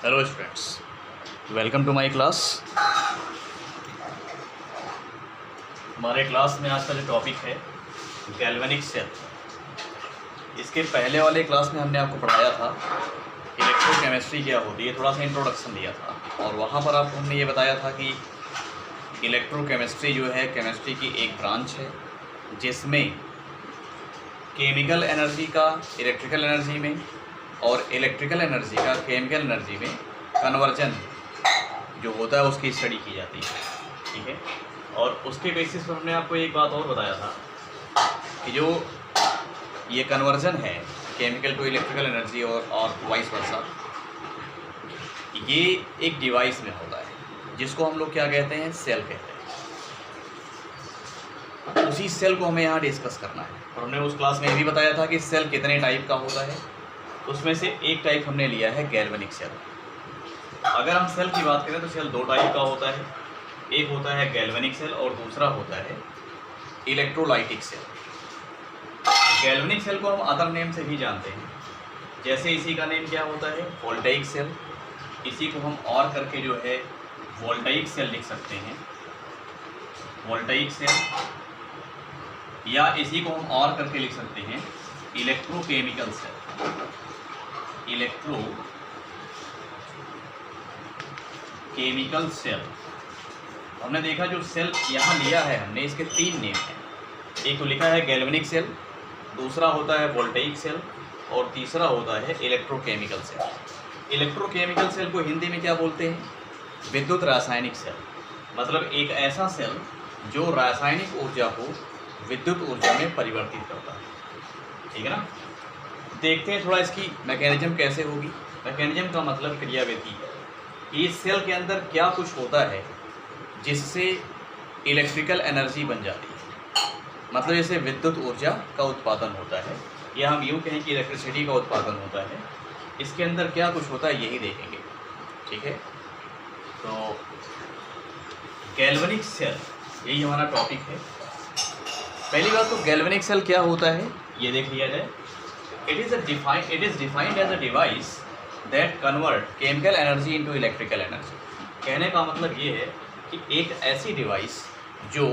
Hello students, welcome to my class. हमारे class में आज का जो टॉपिक है गैल्वेनिक सेल। इसके पहले वाले क्लास में हमने आपको पढ़ाया था इलेक्ट्रोकेमिस्ट्री क्या होती है, थोड़ा सा इंट्रोडक्शन दिया था और वहाँ पर आपको हमने ये बताया था कि इलेक्ट्रोकेमिस्ट्री जो है केमिस्ट्री की एक ब्रांच है जिसमें केमिकल एनर्जी का इलेक्ट्रिकल एनर्जी में और इलेक्ट्रिकल एनर्जी का केमिकल एनर्जी में कन्वर्जन जो होता है उसकी स्टडी की जाती है। ठीक है, और उसके बेसिस पर हमने आपको एक बात और बताया था कि जो ये कन्वर्जन है केमिकल टू इलेक्ट्रिकल एनर्जी और वाइस वर्सा, ये एक डिवाइस में होता है जिसको हम लोग क्या कहते हैं, सेल कहते हैं। उसी सेल को हमें यहाँ डिस्कस करना है और हमने उस क्लास में ये भी बताया था कि सेल कितने टाइप का होता है। उसमें से एक टाइप हमने लिया है गैल्वेनिक सेल। अगर हम सेल की बात करें तो सेल दो टाइप का होता है, एक होता है गैल्वेनिक सेल और दूसरा होता है इलेक्ट्रोलाइटिक सेल। गैल्वेनिक सेल को हम अदर नेम से भी जानते हैं, जैसे इसी का नेम क्या होता है, वोल्टेइक सेल। इसी को हम और करके जो है वोल्टेइक सेल लिख सकते हैं, वोल्टेइक सेल, या इसी को हम और करके लिख सकते हैं इलेक्ट्रोकेमिकल सेल, इलेक्ट्रोकेमिकल सेल। हमने देखा जो सेल यहाँ लिया है हमने, इसके तीन नेम हैं। एक तो लिखा है गैल्वेनिक सेल, दूसरा होता है वोल्टेइक सेल और तीसरा होता है इलेक्ट्रोकेमिकल सेल। इलेक्ट्रोकेमिकल सेल को हिंदी में क्या बोलते हैं, विद्युत रासायनिक सेल। मतलब एक ऐसा सेल जो रासायनिक ऊर्जा को विद्युत ऊर्जा में परिवर्तित करता है। ठीक है ना। देखते हैं थोड़ा इसकी मैकेनिज्म कैसे होगी। मैकेनिज्म का मतलब क्रियाविधि है कि इस सेल के अंदर क्या कुछ होता है जिससे इलेक्ट्रिकल एनर्जी बन जाती है, मतलब जैसे विद्युत ऊर्जा का उत्पादन होता है, या हम यूँ कहें कि इलेक्ट्रिसिटी का उत्पादन होता है। इसके अंदर क्या कुछ होता है यही देखेंगे। ठीक है, तो गैल्वेनिक सेल यही हमारा टॉपिक है। पहली बात तो गैल्वेनिक सेल क्या होता है ये देख लिया जाए। It is defined as a device that convert chemical energy into electrical energy। कहने का मतलब ये है कि एक ऐसी डिवाइस जो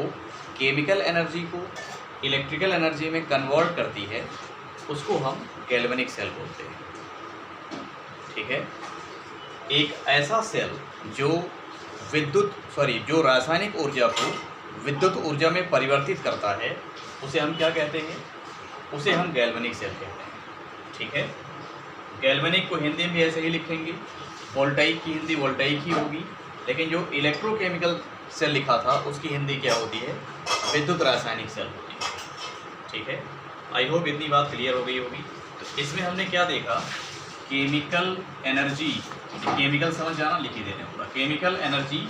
केमिकल एनर्जी को इलेक्ट्रिकल एनर्जी में कन्वर्ट करती है उसको हम गैल्वेनिक सेल बोलते हैं। ठीक है, एक ऐसा सेल जो जो रासायनिक ऊर्जा को विद्युत ऊर्जा में परिवर्तित करता है उसे हम क्या कहते हैं, उसे हम गैल्वेनिक सेल कहते हैं। ठीक है, गैल्वेनिक को हिंदी में ऐसे ही लिखेंगे, वोल्टाइक की हिंदी वोल्टाइक ही होगी, लेकिन जो इलेक्ट्रोकेमिकल सेल लिखा था उसकी हिंदी क्या होती है, विद्युत रासायनिक सेल होती है। ठीक है, आई होप इतनी बात क्लियर हो गई होगी। तो इसमें हमने क्या देखा, केमिकल एनर्जी, केमिकल समझ जाना, लिख ही देने होगा। केमिकल एनर्जी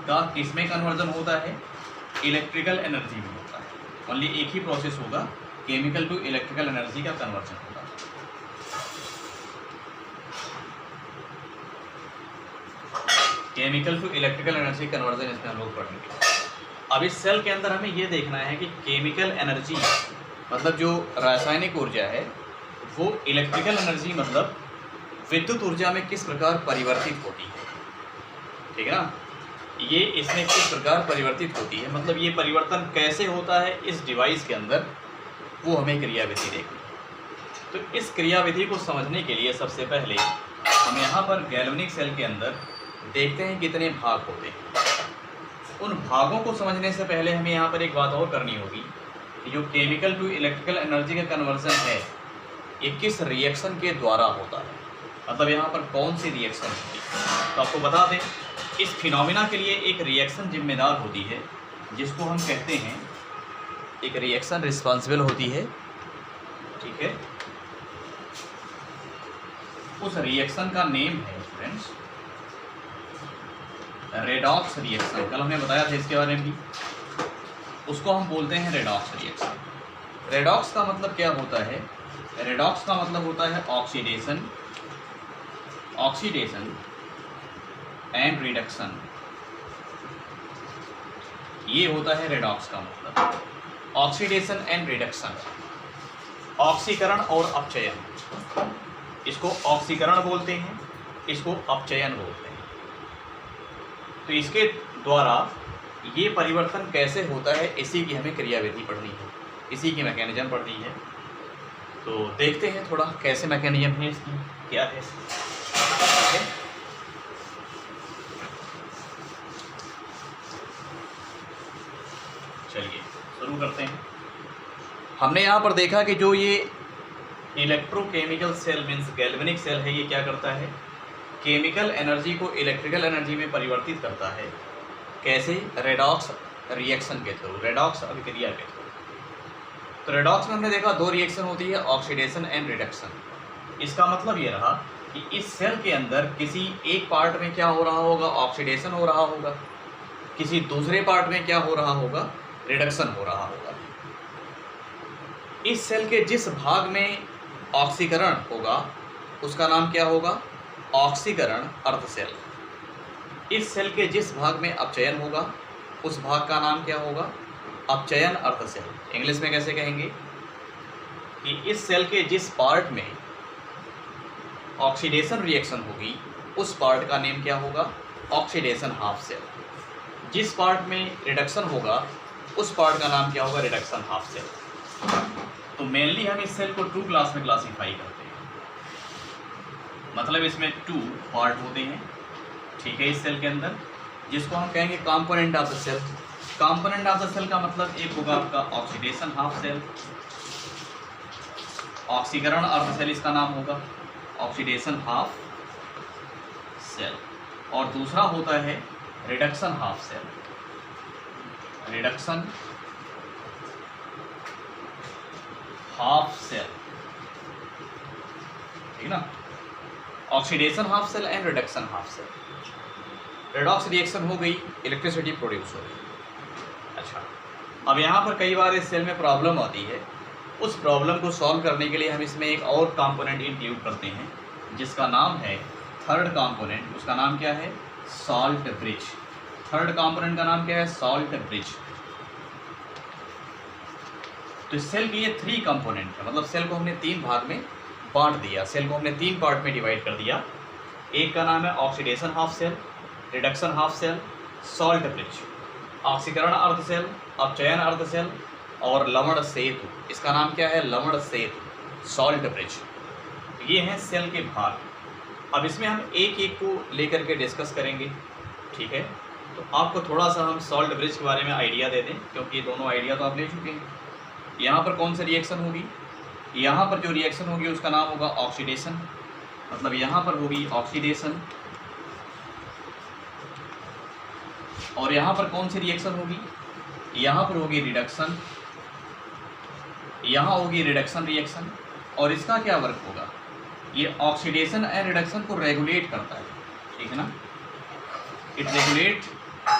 का किस में कन्वर्जन होता है, इलेक्ट्रिकल एनर्जी में होता है। ओनली एक ही प्रोसेस होगा, केमिकल टू इलेक्ट्रिकल एनर्जी का कन्वर्जन होगा। Chemical to electrical energy conversion इसमें हम लोग पढ़ेंगे। अब इस सेल के अंदर हमें ये देखना है कि केमिकल एनर्जी मतलब जो रासायनिक ऊर्जा है वो इलेक्ट्रिकल एनर्जी मतलब विद्युत ऊर्जा में किस प्रकार परिवर्तित होती है। ठीक है ना, ये इसमें किस प्रकार परिवर्तित होती है, मतलब ये परिवर्तन कैसे होता है इस डिवाइस के अंदर, वो हमें क्रियाविधि देखनी है। तो इस क्रियाविधि को समझने के लिए सबसे पहले हम यहाँ पर गैल्वेनिक सेल के अंदर देखते हैं कितने भाग होते हैं। उन भागों को समझने से पहले हमें यहाँ पर एक बात और करनी होगी कि जो केमिकल टू इलेक्ट्रिकल एनर्जी का कन्वर्जन है ये किस रिएक्शन के द्वारा होता है, मतलब यहाँ पर कौन सी रिएक्शन होती है। तो आपको बता दें, इस फिनोमिना के लिए एक रिएक्शन जिम्मेदार होती है जिसको हम कहते हैं, एक रिएक्शन रिस्पॉन्सिबल होती है। ठीक है, उस रिएक्शन का नेम है फ्रेंड्स रेडॉक्स रिएक्शन। कल हमने बताया था इसके बारे में भी, उसको हम बोलते हैं रेडॉक्स रिएक्शन। रेडॉक्स का मतलब क्या होता है, रेडॉक्स का मतलब होता है ऑक्सीडेशन एंड रिडक्शन। ये होता है रेडॉक्स का मतलब, ऑक्सीडेशन एंड रिडक्शन, ऑक्सीकरण और अपचयन। इसको ऑक्सीकरण बोलते हैं, इसको अपचयन बोलते हैं। तो इसके द्वारा ये परिवर्तन कैसे होता है, इसी की हमें क्रियाविधि पढ़नी है, इसी की मैकेनिज्म पढ़नी है। तो देखते हैं थोड़ा कैसे मैकेनिज्म है इसकी, क्या है। ठीक है, चलिए शुरू करते हैं। हमने यहाँ पर देखा कि जो ये electrochemical cell means galvanic cell है, ये क्या करता है, केमिकल एनर्जी को इलेक्ट्रिकल एनर्जी में परिवर्तित करता है। कैसे? रेडॉक्स रिएक्शन के थ्रू, रेडॉक्स अभिक्रिया के थ्रू। तो रेडॉक्स में हमने देखा दो रिएक्शन होती है, ऑक्सीडेशन एंड रिडक्शन। इसका मतलब ये रहा कि इस सेल के अंदर किसी एक पार्ट में क्या हो रहा होगा, ऑक्सीडेशन हो रहा होगा, किसी दूसरे पार्ट में क्या हो रहा होगा, रिडक्शन हो रहा होगा। इस सेल के जिस भाग में ऑक्सीकरण होगा उसका नाम क्या होगा, ऑक्सीकरण अर्ध सेल। इस सेल के जिस भाग में अपचयन होगा उस भाग का नाम क्या होगा, अपचयन अर्ध सेल। इंग्लिश में कैसे कहेंगे कि इस सेल के जिस पार्ट में ऑक्सीडेशन रिएक्शन होगी उस पार्ट का नेम क्या होगा, ऑक्सीडेशन हाफ सेल। जिस पार्ट में रिडक्शन होगा उस पार्ट का नाम क्या होगा, रिडक्शन हाफ सेल। तो मेनली हम इस सेल को 2 क्लास में क्लासीफाई करते हैं, मतलब इसमें 2 पार्ट होते हैं। ठीक है, इस सेल के अंदर जिसको हम कहेंगे component of the cell. Component of the cell का मतलब एक होगा आपका ऑक्सीडेशन हाफ सेल, ऑक्सीकरण अर्ध सेल इसका नाम होगा, ऑक्सीडेशन हाफ सेल। और दूसरा होता है reduction half cell, reduction half cell. ठीक ना, oxidation half cell and reduction half cell. Redox reaction हो गई, इलेक्ट्रिसिटी प्रोड्यूस हो गई। अच्छा, अब यहाँ पर कई बार इस सेल में प्रॉब्लम आती है, उस प्रॉब्लम को सॉल्व करने के लिए हम इसमें एक और कंपोनेंट इंक्लूड करते हैं जिसका नाम है थर्ड कंपोनेंट। उसका नाम क्या है, सॉल्ट ब्रिज। थर्ड कंपोनेंट का नाम क्या है, सॉल्ट ब्रिज। तो इस सेल के ये 3 कंपोनेंट है, मतलब सेल को हमने 3 भाग में बांट दिया, सेल को हमने 3 पार्ट में डिवाइड कर दिया। एक का नाम है oxidation half cell, reduction half cell, salt bridge. ऑक्सीकरण अर्ध सेल, अपचयन अर्ध सेल और लवण सेतु। इसका नाम क्या है, लवण सेतु, सॉल्ट ब्रिज। ये हैं सेल के भाग। अब इसमें हम एक एक को लेकर के डिस्कस करेंगे। ठीक है, तो आपको थोड़ा सा हम सॉल्ट ब्रिज के बारे में आइडिया दे दें, क्योंकि ये दोनों आइडिया तो आप ले चुके हैं। यहाँ पर कौन सी रिएक्शन होगी, यहाँ पर जो रिएक्शन होगी उसका नाम होगा ऑक्सीडेशन, मतलब यहाँ पर होगी ऑक्सीडेशन। और यहाँ पर कौन सी रिएक्शन होगी, यहाँ पर होगी रिडक्शन, यहाँ होगी रिडक्शन रिएक्शन। और इसका क्या वर्क होगा, ये ऑक्सीडेशन एंड रिडक्शन को रेगुलेट करता है। ठीक है ना, it regulate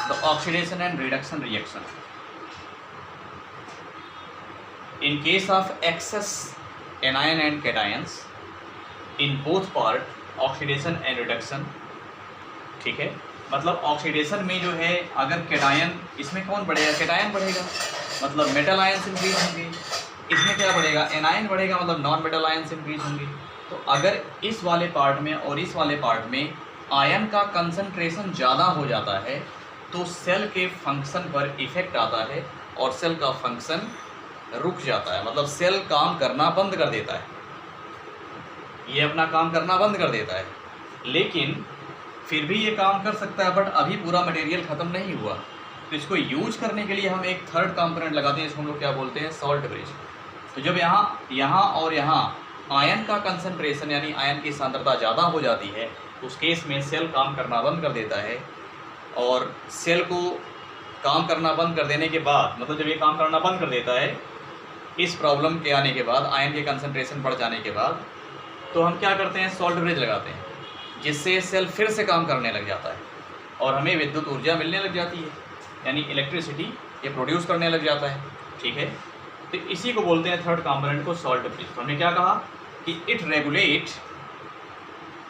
the oxidation and reduction reaction. In case of excess anion and cations in both part oxidation and reduction। ठीक है, मतलब ऑक्सीडेशन में जो है अगर कैटायन, इसमें कौन बढ़ेगा, कैटायन बढ़ेगा, मतलब मेटल आयंस इंक्रीज होंगे। इसमें क्या बढ़ेगा, एनायन बढ़ेगा, मतलब नॉन मेटल आयंस इंक्रीज होंगे। तो अगर इस वाले पार्ट में और इस वाले पार्ट में आयन का कंसंट्रेशन ज़्यादा हो जाता है तो सेल के फंक्शन पर इफेक्ट आता है और सेल का फंक्शन रुक जाता है, मतलब सेल काम करना बंद कर देता है, ये अपना काम करना बंद कर देता है। लेकिन फिर भी ये काम कर सकता है, बट अभी पूरा मटेरियल ख़त्म नहीं हुआ। तो इसको यूज करने के लिए हम एक थर्ड कंपोनेंट लगाते हैं, इसको हम लोग क्या बोलते हैं, सॉल्ट ब्रिज। तो जब यहाँ और यहाँ आयन का कंसंट्रेशन यानी आयन की सांद्रता ज़्यादा हो जाती है तो उस केस में सेल काम करना बंद कर देता है। और सेल को काम करना बंद कर देने के बाद, मतलब जब ये काम करना बंद कर देता है इस प्रॉब्लम के आने के बाद, आयन के कंसंट्रेशन बढ़ जाने के बाद, तो हम क्या करते हैं, सॉल्ट ब्रिज लगाते हैं, जिससे सेल फिर से काम करने लग जाता है और हमें विद्युत ऊर्जा मिलने लग जाती है, यानी इलेक्ट्रिसिटी ये प्रोड्यूस करने लग जाता है। ठीक है, तो इसी को बोलते हैं थर्ड कंपोनेंट को सॉल्ट ब्रिज। तो हमने क्या कहा कि it regulate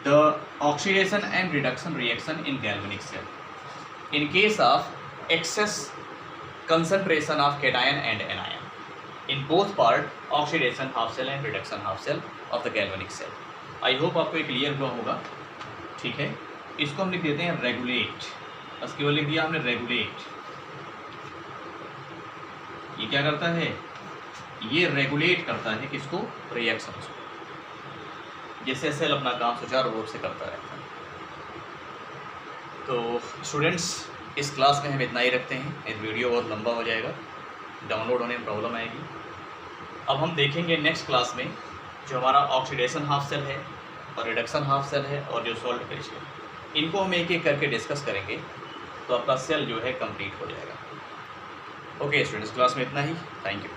the oxidation and reduction reaction in galvanic cell in case of excess concentration of cation and anion in both part oxidation half cell and reduction half cell of the galvanic cell। I hope आपको ये clear हुआ होगा, ठीक है। इसको हम लिख देते हैं रेगुलेट, बस केवल लिख दिया हमने रेगुलेट। ये क्या करता है, ये रेगुलेट करता है किसको, रिएक्शंस को, जिससे सेल अपना काम सुचारू रूप से करता रहता है। तो स्टूडेंट्स, इस क्लास में हम इतना ही रखते हैं, इस वीडियो बहुत लंबा हो जाएगा, डाउनलोड होने में प्रॉब्लम आएगी। अब हम देखेंगे नेक्स्ट क्लास में जो हमारा ऑक्सीडेशन हाफ सेल है और रिडक्शन हाफ सेल है और जो सॉल्ट फेज है, इनको हम एक एक करके डिस्कस करेंगे, तो आपका सेल जो है कंप्लीट हो जाएगा। ओके स्टूडेंट्स, क्लास में इतना ही, थैंक यू।